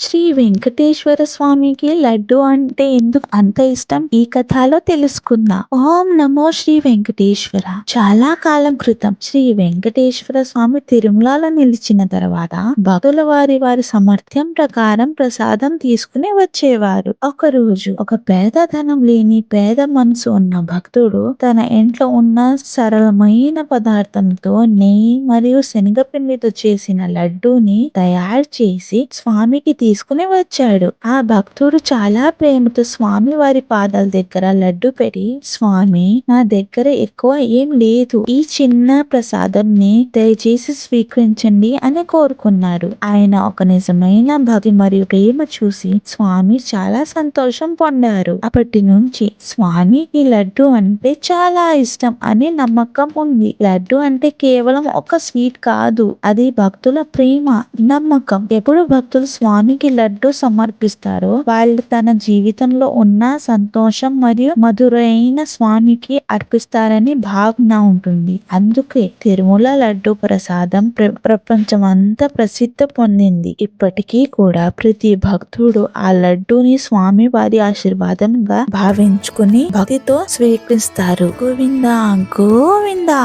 శ్రీ వెంకటేశ్వర స్వామికి లడ్డు అంటే ఎందుకు అంత ఇష్టం ఈ కథలో తెలుసుకుందాం. ఓం నమో శ్రీ వెంకటేశ్వర. చాలా కాలం క్రితం శ్రీ వెంకటేశ్వర స్వామి తిరుమలలో నిలిచిన తర్వాత భక్తుల వారి సామర్థ్యం ప్రకారం ప్రసాదం తీసుకుని వచ్చేవారు. ఒక రోజు ఒక పేదధనం లేని పేద మనసు ఉన్న భక్తుడు తన ఇంట్లో ఉన్న సరళమైన పదార్థంతో నెయ్యి మరియు శనగపిండితో చేసిన లడ్డూని తయారు చేసి స్వామికి తీసుకుని వచ్చాడు. ఆ భక్తుడు చాలా ప్రేమతో స్వామి వారి పాదాల దగ్గర లడ్డు పెట్టి, స్వామి, నా దగ్గర ఎక్కువ ఏం లేదు, ఈ చిన్న ప్రసాదంని దయచేసి స్వీకరించండి అని కోరుకున్నారు. ఆయన ఒక నిజమైన భక్తి మరియు ప్రేమ చూసి స్వామి చాలా సంతోషం పొందారు. అప్పటి నుంచి స్వామి ఈ లడ్డు అంటే చాలా ఇష్టం అని నమ్మకం ఉంది. లడ్డు అంటే కేవలం ఒక స్వీట్ కాదు, అది భక్తుల ప్రేమ, నమ్మకం. ఎప్పుడు భక్తులు స్వామికి లడ్డు సమర్పిస్తారో వాళ్ళు తన జీవితంలో ఉన్న సంతోషం మరియు మధురైన స్వామికి అర్పిస్తారని భావన ఉంటుంది. అందుకే తిరుమల లడ్డు ప్రసాదం ప్రపంచమంతా ప్రసిద్ధి పొందింది. ఇప్పటికీ కూడా ప్రతి భక్తుడు ఆ లడ్డూని స్వామి వారి ఆశీర్వాదంగా భావించుకుని భక్తితో స్వీకరిస్తారు. గోవిందా గోవిందా.